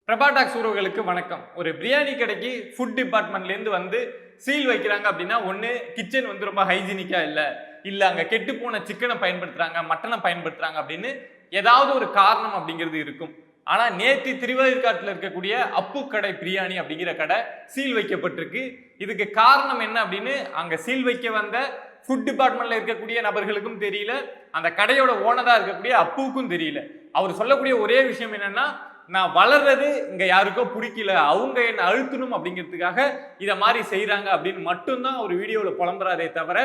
Prabha tax உறவுகளுக்கு வணக்கம். ஒரு பிரியாணி கடைக்கு ஃபுட் டிபார்ட்மெண்ட்லேருந்து வந்து சீல் வைக்கிறாங்க அப்படின்னா, ஒன்று கிச்சன் வந்து ரொம்ப ஹைஜீனிக்காக இல்லை அங்கே கெட்டு போன சிக்கனை பயன்படுத்துகிறாங்க, மட்டனை பயன்படுத்துகிறாங்க அப்படின்னு ஏதாவது ஒரு காரணம் அப்படிங்கிறது இருக்கும். ஆனால் நேற்று திருவாயூர்காட்டில் இருக்கக்கூடிய அப்பு கடை பிரியாணி அப்படிங்கிற கடை சீல் வைக்கப்பட்டிருக்கு. இதுக்கு காரணம் என்ன அப்படின்னு அங்கே சீல் வைக்க வந்த ஃபுட் டிபார்ட்மெண்ட்ல இருக்கக்கூடிய நபர்களுக்கும் தெரியல, அந்த கடையோட ஓனராக இருக்கக்கூடிய அப்புவுக்கும் தெரியல. அவர் சொல்லக்கூடிய ஒரே விஷயம் என்னன்னா, நான் வளர்றது இங்க யாருக்கோ பிடிக்கல, அவங்க என்ன அழுத்தணும் அப்படிங்கிறதுக்காக இதை மாதிரி செய்யறாங்க அப்படின்னு மட்டும்தான் ஒரு வீடியோவில் புலம்புறாரே தவிர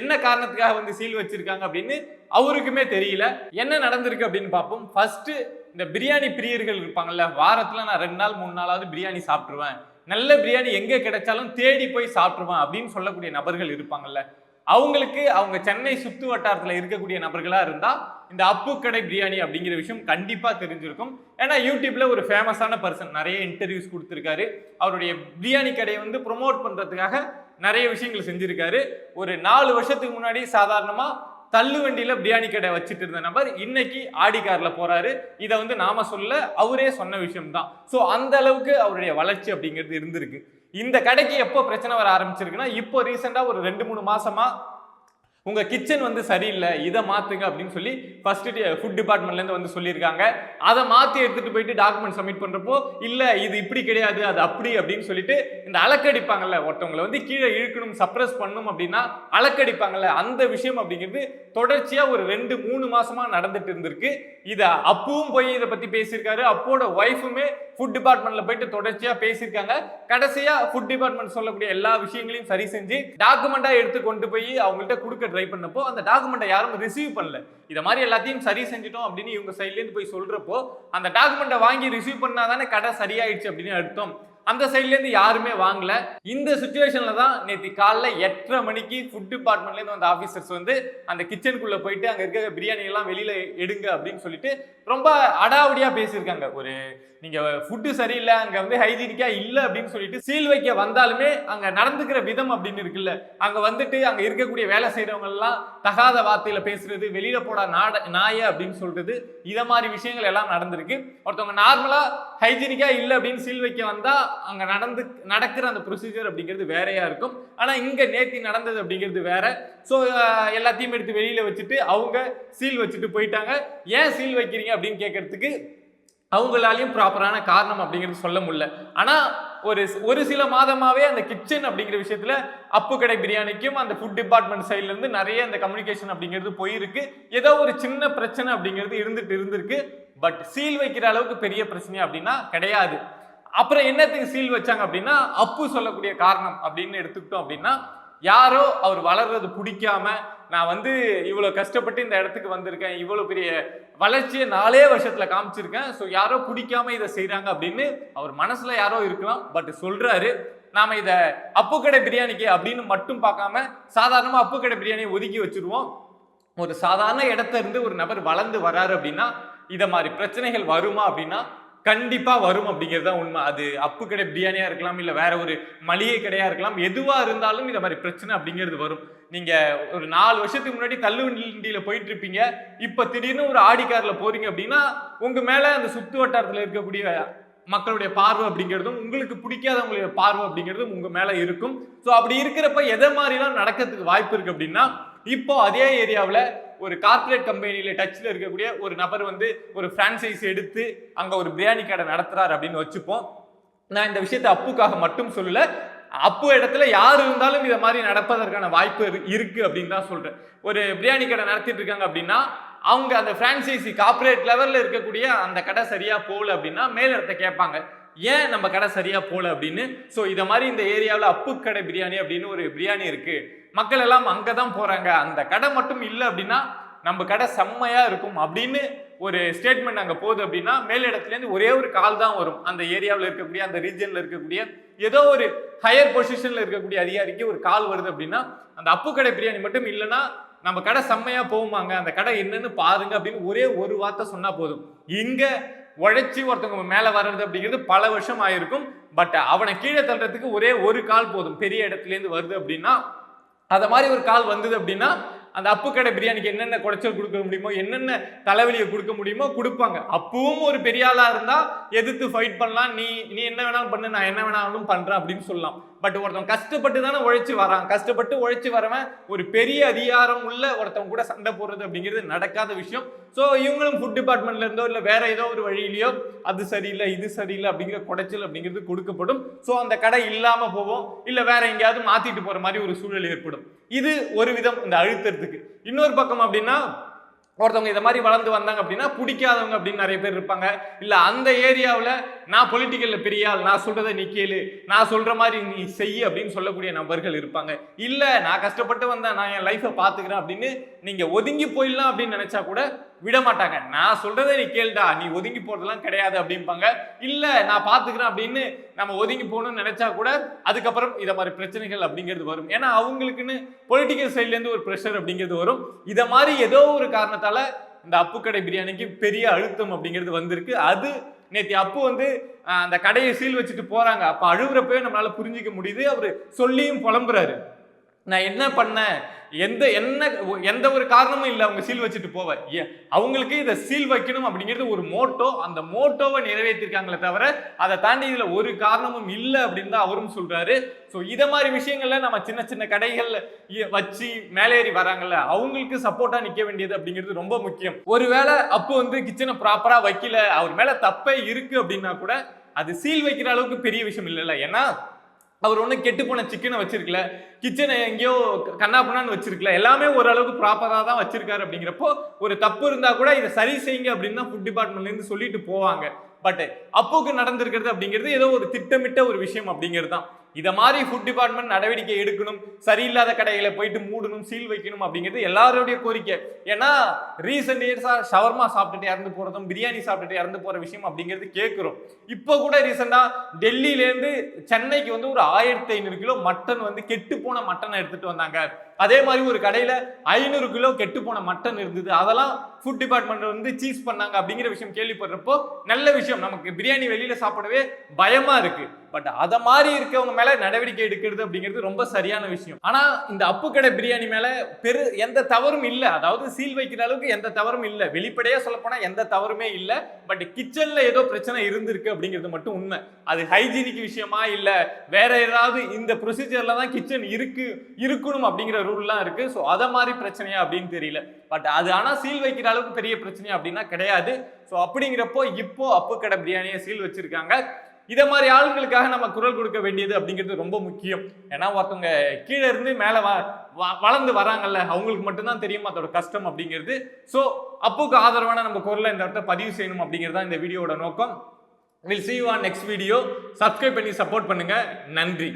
என்ன காரணத்துக்காக வந்து சீல் வச்சிருக்காங்க அப்படின்னு அவருக்குமே தெரியல. என்ன நடந்திருக்கு அப்படின்னு பார்ப்போம். ஃபர்ஸ்ட், இந்த பிரியாணி பிரியர்கள் இருப்பாங்கல்ல, வாரத்துல நான் 2 நாள் 3 நாளாவது பிரியாணி சாப்பிட்டுருவேன், நல்ல பிரியாணி எங்க கிடைச்சாலும் தேடி போய் சாப்பிட்டுருவேன் அப்படின்னு சொல்லக்கூடிய நபர்கள் இருப்பாங்கல்ல, அவங்களுக்கு அவங்க சென்னை சுத்து வட்டாரத்தில் இருக்கக்கூடிய நபர்களா இருந்தா இந்த அப்பு கடை பிரியாணி அப்படிங்கிற விஷயம் கண்டிப்பா தெரிஞ்சிருக்கும். ஏன்னா யூடியூப்ல ஒரு ஃபேமஸான பர்சன் நிறைய இன்டர்வியூஸ் கொடுத்திருக்காரு. அவருடைய பிரியாணி கடையை வந்து ப்ரொமோட் பண்றதுக்காக நிறைய விஷயங்கள் செஞ்சிருக்காரு. ஒரு 4 வருஷத்துக்கு முன்னாடி சாதாரணமா தள்ளு வண்டியில பிரியாணி கடை வச்சுட்டு இருந்த நபர் இன்னைக்கு ஆடி கார்ல போறாரு. இதை வந்து நாம சொல்ல, அவரே சொன்ன விஷயம் தான். ஸோ அந்த அளவுக்கு அவருடைய வளர்ச்சி அப்படிங்கிறது இருந்திருக்கு. இந்த கடைக்கு எப்போ பிரச்சனை வர ஆரம்பிச்சிருக்குன்னா, இப்போ ரீசெண்டா ஒரு 2-3 மாசமா உங்க கிச்சன் வந்து சரியில்லை, இதை மாத்துங்க அப்படின்னு சொல்லி ஃபர்ஸ்ட் ஃபுட் டிபார்ட்மெண்ட்ல இருந்து வந்து சொல்லியிருக்காங்க. அதை மாத்தி எடுத்துட்டு போயிட்டு டாக்குமெண்ட் சப்மிட் பண்றப்போ, இல்ல இது இப்படி கிடையாது அது அப்படி அப்படின்னு சொல்லிட்டு இந்த அலக்கடிப்பாங்கல்ல, ஒருத்தவங்களை வந்து கீழே இழுக்கணும் சப்ரஸ் பண்ணணும் அப்படின்னா அலக்கடிப்பாங்கல்ல, அந்த விஷயம் அப்படிங்கிறது தொடர்ச்சியா ஒரு 2-3 மாசமா நடந்துட்டு இருந்திருக்கு. இதை அப்புவும் போய் இதை பத்தி பேசியிருக்காரு. அப்போட ஒய்ஃபுமே ஃபுட் டிபார்ட்மெண்ட்ல போயிட்டு தொடர்ச்சியா பேசியிருக்காங்க. கடைசியா ஃபுட் டிபார்ட்மெண்ட் சொல்லக்கூடிய எல்லா விஷயங்களையும் சரி செஞ்சு டாக்குமெண்டா எடுத்து கொண்டு போய் அவங்கள்ட்ட கொடுக்க ட்ரை பண்ணப்போ அந்த டாக்குமெண்ட்டை யாரும் ரிசீவ் பண்ணல. இதை மாதிரி எல்லாத்தையும் சரி செஞ்சுட்டோம் அப்படின்னு இவங்க சைட்லேருந்து போய் சொல்றப்போ, அந்த டாக்குமெண்ட்டை வாங்கி ரிசீவ் பண்ணாதானே கடை சரியாயிடுச்சு அப்படின்னு அர்த்தம். அந்த சைட்ல இருந்து யாருமே வாங்கல. இந்த சிச்சுவேஷன்ல தான் நேற்று காலைல 8:30 மணிக்கு ஃபுட் டிபார்ட்மெண்ட்ல இருந்து வந்த ஆபீசர்ஸ் வந்து அந்த கிச்சனுக்குள்ள போயிட்டு அங்க இருக்க பிரியாணி எல்லாம் வெளியில எடுங்க அப்படின்னு சொல்லிட்டு ரொம்ப அடாவடியா பேசியிருக்காங்க. ஒரு நீங்க ஃபுட்டு சரியில்லை, அங்க வந்து ஹைஜீனிக்கா இல்லை அப்படின்னு சொல்லிட்டு சீல் வைக்க வந்தாலுமே அங்க நடந்துக்கிற விதம் அப்படின்னு இருக்குல்ல, அங்க வந்துட்டு அங்க இருக்கக்கூடிய வேலை செய்யறவங்க எல்லாம் தகாத வார்த்தையில பேசுறது, வெளியில போட நாய அப்படின்னு சொல்றது, இத மாதிரி விஷயங்கள் எல்லாம் நடந்திருக்கு. ஒருத்தவங்க நார்மலா ஹைஜீனிக்கா இல்லை அப்படின்னு சீல் வைக்க வந்தா அங்க நடக்கிற அந்த ப்ரொசீஜர் அப்படிங்கிறது வேறையா இருக்கும். ஆனா இங்க நேத்தி நடந்தது அப்படிங்கிறது வேற. ஸோ எல்லாத்தையும் எடுத்து வெளியில வச்சுட்டு அவங்க சீல் வச்சுட்டு போயிட்டாங்க. ஏன் சீல் வைக்கிறீங்க அப்படின்னு கேட்கறதுக்கு அவங்களாலையும் ப்ராப்பரான காரணம் அப்படிங்கிறது சொல்ல முடியல. ஆனா ஒரு சில மாதமாவே அந்த கிச்சன் அப்படிங்கிற விஷயத்துல அப்பு கடை பிரியாணிக்கும் அந்த ஃபுட் டிபார்ட்மெண்ட் சைட்ல இருந்து நிறைய அந்த கம்யூனிகேஷன் அப்படிங்கிறது போயிருக்கு. ஏதோ ஒரு சின்ன பிரச்சனை அப்படிங்கிறது இருந்திருக்கு. பட் சீல் வைக்கிற அளவுக்கு பெரிய பிரச்சனை அப்படின்னா கிடையாது. அப்புறம் என்னத்துக்கு சீல் வச்சாங்க அப்படின்னா, அப்பு சொல்லக்கூடிய காரணம் அப்படின்னு எடுத்துக்கிட்டோம் அப்படின்னா, யாரோ அவர் வளர்றது பிடிக்காம, நான் வந்து இவ்வளவு கஷ்டப்பட்டு இந்த இடத்துக்கு வந்திருக்கேன், இவ்வளவு பெரிய வளர்ச்சியை 4 வருஷத்துல காமிச்சிருக்கேன், ஸோ யாரோ பிடிக்காம இதை செய்யறாங்க அப்படின்னு அவர் மனசுல யாரோ இருக்கலாம். பட் சொல்றாரு, நாம இதை அப்பு கடை பிரியாணிக்கு அப்படின்னு மட்டும் பார்க்காம சாதாரணமா அப்பு கடை பிரியாணியை ஒதுக்கி வச்சிருவோம். ஒரு சாதாரண இடத்துல இருந்து ஒரு நபர் வளர்ந்து வராரு அப்படின்னா இதை மாதிரி பிரச்சனைகள் வருமா அப்படின்னா கண்டிப்பா வரும் அப்படிங்கிறது தான் உண்மை. அது அப்பு கடை பிரியாணியா இருக்கலாம், இல்ல வேற ஒரு மளிகை கடையா இருக்கலாம், எதுவா இருந்தாலும் இந்த மாதிரி பிரச்சனை அப்படிங்கிறது வரும். நீங்க ஒரு 4 வருஷத்துக்கு முன்னாடி தள்ளு வண்டியில போயிட்டு இருப்பீங்க, இப்ப திடீர்னு ஒரு ஆடி கார்ல போறீங்க அப்படின்னா உங்க மேல அந்த சுத்து வட்டாரத்துல இருக்கக்கூடிய மக்களுடைய பார்வை அப்படிங்கிறதும், உங்களுக்கு பிடிக்காதவங்களுடைய பார்வை அப்படிங்கிறதும் உங்க மேல இருக்கும். ஸோ அப்படி இருக்கிறப்ப எதை மாதிரிலாம் நடக்கிறதுக்கு வாய்ப்பு இருக்கு அப்படின்னா, இப்போ அதே ஏரியாவில் ஒரு கார்பரேட் கம்பெனியில டச்ல இருக்கக்கூடிய ஒரு நபர் வந்து ஒரு பிரான்சைஸ் எடுத்து அங்க ஒரு பிரியாணி கடை நடத்துறாரு அப்படின்னு வச்சுப்போம். நான் இந்த விஷயத்தை அப்புக்காக மட்டும் சொல்லல, அப்பு இடத்துல யார் இருந்தாலும் இதை மாதிரி நடப்பதற்கான வாய்ப்பு இருக்கு அப்படின்னு தான் சொல்றேன். ஒரு பிரியாணி கடை நடத்திட்டு இருக்காங்க அப்படின்னா அவங்க அந்த பிரான்சைசி கார்பரேட் லெவல்ல இருக்கக்கூடிய அந்த கடை சரியா போகல அப்படின்னா மேலிடத்தை கேட்பாங்க, ஏன் நம்ம கடை சரியா போல அப்படின்னு. ஸோ இதை மாதிரி இந்த ஏரியாவில் அப்பு கடை பிரியாணி அப்படின்னு ஒரு பிரியாணி இருக்கு, மக்கள் எல்லாம் அங்கதான் போறாங்க, அந்த கடை மட்டும் இல்லை அப்படின்னா நம்ம கடை செம்மையா இருக்கும் அப்படின்னு ஒரு ஸ்டேட்மெண்ட் அங்க போகுது அப்படின்னா மேலிடத்துல இருந்து ஒரே ஒரு கால் தான் வரும். அந்த ஏரியாவில் இருக்கக்கூடிய அந்த ரீஜன்ல இருக்கக்கூடிய ஏதோ ஒரு ஹையர் பொசிஷன்ல இருக்கக்கூடிய அதிகாரிக்கு ஒரு கால் வருது அப்படின்னா, அந்த அப்பு கடை பிரியாணி மட்டும் இல்லைன்னா நம்ம கடை செம்மையா போகுமாங்க, அந்த கடை என்னன்னு பாருங்க அப்படின்னு ஒரே ஒரு வார்த்தை சொன்னா போதும். இங்க உழைச்சி ஒருத்தவங்க மேல வர்றது அப்படிங்கிறது பல வருஷம் ஆயிருக்கும். பட் அவனை கீழே தள்ளுறதுக்கு ஒரே ஒரு கால் போதும். பெரிய இடத்துல இருந்து வருது அப்படின்னா, அத மாதிரி ஒரு கால் வந்தது அப்படின்னா அந்த அப்பு கடை பிரியாணிக்கு என்னென்ன குடைச்சல் கொடுக்க முடியுமோ, என்னென்ன தலைவலியை கொடுக்க முடியுமோ கொடுப்பாங்க. அப்பவும் ஒரு பெரிய ஆளா இருந்தா எதிர்த்து ஃபைட் பண்ணலாம். நீ என்ன வேணாலும் பண்ணு, நான் என்ன வேணாலும் பண்றேன் அப்படின்னு சொல்லலாம். பட் ஒருத்தன் கஷ்டப்பட்டு தானே உழைச்சு வரான். கஷ்டப்பட்டு உழைச்சு வரவன் ஒரு பெரிய அதிகாரம் உள்ள ஒருத்தவங்க கூட சண்டை போடுறது அப்படிங்கிறது நடக்காத விஷயம். ஸோ இவங்களும் ஃபுட் டிபார்ட்மெண்ட்ல இருந்தோ இல்லை வேற ஏதோ ஒரு வழியிலையோ அது சரியில்லை இது சரியில்லை அப்படிங்கிற குடைச்சல் அப்படிங்கிறது கொடுக்கப்படும். ஸோ அந்த கடை இல்லாம போவோம், இல்லை வேற எங்கேயாவது மாத்திட்டு போற மாதிரி ஒரு சூழல் ஏற்படும். இது ஒரு விதம் இந்த அழுத்தத்துக்கு. இன்னொரு பக்கம் அப்படின்னா ஒருத்தவங்க இதை மாதிரி வளர்ந்து வந்தாங்க அப்படின்னா பிடிக்காதவங்க அப்படின்னு நிறைய பேர் இருப்பாங்க. இல்லை அந்த ஏரியாவில் நான் பொலிட்டிக்கல்ல பெரிய ஆள், நான் சொல்றதை நீ கேளு, நான் சொல்ற மாதிரி நீ செய் அப்படின்னு சொல்லக்கூடிய நபர்கள் இருப்பாங்க. இல்லை நான் கஷ்டப்பட்டு வந்தேன், நான் என் லைஃப்பை பார்த்துக்கிறேன் அப்படின்னு நீங்க ஒதுங்கி போயிடலாம் அப்படின்னு நினைச்சா கூட விட மாட்டாங்க. நான் சொல்றதை நீ கேளுடா, நீ ஒதுங்கி போறதெல்லாம் கிடையாது அப்படிம்பாங்க. இல்லை நான் பார்த்துக்கிறேன் அப்படின்னு நம்ம ஒதுங்கி போகணும்னு நினைச்சா கூட அதுக்கப்புறம் இதை மாதிரி பிரச்சனைகள் அப்படிங்கிறது வரும். ஏன்னா அவங்களுக்குன்னு பொலிட்டிக்கல் சைட்லேருந்து ஒரு ப்ரெஷர் அப்படிங்கிறது வரும். இதை மாதிரி ஏதோ ஒரு காரணத்தால இந்த அப்பு கடை பிரியாணிக்கு பெரிய அழுத்தம் அப்படிங்கிறது வந்திருக்கு. அது நேற்று அப்பு அந்த கடையை சீல் வச்சுட்டு போறாங்க. அப்ப அழுகுறப்பவே நம்மளால புரிஞ்சிக்க முடியுது. அவரு சொல்லியும் புலம்புறாரு, நான் என்ன பண்ணேன், எந்த ஒரு காரணமும் இல்லை அவங்க சீல் வச்சுட்டு போவ. அவங்களுக்கு இதை சீல் வைக்கணும் அப்படிங்கிறது ஒரு மோட்டோ. அந்த மோட்டோவை நிறைவேற்றிருக்காங்களே தவிர அதை தாண்டி இதுல ஒரு காரணமும் இல்லை அப்படின்னு தான் அவரும் சொல்றாரு. ஸோ இதை மாதிரி விஷயங்கள்ல நம்ம சின்ன சின்ன கடைகள் வச்சு மேலேறி வராங்கல்ல, அவங்களுக்கு சப்போர்ட்டா நிக்க வேண்டியது அப்படிங்கிறது ரொம்ப முக்கியம். ஒருவேளை அப்பு கிச்சனை ப்ராப்பரா வைக்கல, அவர் மேல தப்பே இருக்கு அப்படின்னா கூட அது சீல் வைக்கிற அளவுக்கு பெரிய விஷயம் இல்லைல்ல. ஏன்னா அவர் ஒன்றும் கெட்டு போன சிக்கனை வச்சிருக்கல, கிச்சனை எங்கேயோ கண்ணாப்புண்ணான்னு வச்சிருக்கல, எல்லாமே ஓரளவுக்கு ப்ராப்பராக தான் வச்சிருக்காரு. அப்படிங்கிறப்போ ஒரு தப்பு இருந்தா கூட இதை சரி செய்யுங்க அப்படின்னு தான் ஃபுட் டிபார்ட்மெண்ட்லேருந்து சொல்லிட்டு போவாங்க. பட் அப்புக்கு நடந்திருக்கிறது அப்படிங்கிறது ஏதோ ஒரு திட்டமிட்ட ஒரு விஷயம் அப்படிங்கிறது தான். இதை மாதிரி ஃபுட் டிபார்ட்மெண்ட் நடவடிக்கை எடுக்கணும், சரியில்லாத கடைகளை போயிட்டு மூடணும், சீல் வைக்கணும் அப்படிங்கிறது எல்லாருடைய கோரிக்கை. ஏன்னா ரீசெண்ட் இயர்ஸா ஷவர்மா சாப்பிட்டுட்டு இறந்து போறதும் பிரியாணி சாப்பிட்டுட்டு இறந்து போற விஷயம் அப்படிங்கிறது கேட்கிறோம். இப்போ கூட ரீசெண்டா டெல்லியிலேருந்து சென்னைக்கு ஒரு 1500 கிலோ மட்டன் கெட்டு போன மட்டனை எடுத்துட்டு வந்தாங்க. அதே மாதிரி ஒரு கடையில 500 கிலோ கெட்டு போன மட்டன் இருந்தது. அதெல்லாம் ஃபுட் டிபார்ட்மெண்ட் சீஸ் பண்ணாங்க அப்படிங்கிற விஷயம் கேள்விப்படுறப்போ நல்ல விஷயம். நமக்கு பிரியாணி வெளியில சாப்பிடவே பயமா இருக்கு. பட் அத மாதிரி இருக்கவங்க மேல நடவடிக்கை எடுக்கிறது அப்படிங்கிறது ரொம்ப சரியான விஷயம். ஆனா இந்த அப்பு கடை பிரியாணி மேல எந்த தவறும் இல்லை. அதாவது சீல் வைக்கிற அளவுக்கு எந்த தவறும் இல்லை. வெளிப்படையா சொல்ல போனா எந்த தவறுமே இல்லை. பட் கிச்சன்ல ஏதோ பிரச்சனை இருந்திருக்கு அப்படிங்கிறது மட்டும் உண்மை. அது ஹைஜீனிக் விஷயமா இல்ல வேற ஏதாவது இந்த ப்ரொசீஜர்ல தான் கிச்சன் இருக்கணும் அப்படிங்கிற ரூல்லாம் இருக்கு. ஸோ அதை மாதிரி பிரச்சனையா அப்படின்னு தெரியல. பட் அது ஆனா சீல் வைக்கிற அளவுக்கு பெரிய பிரச்சனையா அப்படின்னா கிடையாது. ஸோ அப்படிங்கிறப்போ இப்போ அப்பு கடை பிரியாணியை சீல் வச்சிருக்காங்க. இதை மாதிரி ஆளுங்களுக்காக நம்ம குரல் கொடுக்க வேண்டியது அப்படிங்கிறது ரொம்ப முக்கியம். ஏன்னா ஒருத்தவங்க கீழே இருந்து மேலே வளர்ந்து வராங்கல்ல, அவங்களுக்கு மட்டும்தான் தெரியும் அதோட கஷ்டம் அப்படிங்கிறது. ஸோ அப்புக்கு ஆதரவான நம்ம குரலை இந்த இடத்த பதிவு செய்யணும் அப்படிங்கிறது தான் இந்த வீடியோட நோக்கம். We'll see you on next video. Subscribe பண்ணி சப்போர்ட் பண்ணுங்க. நன்றி.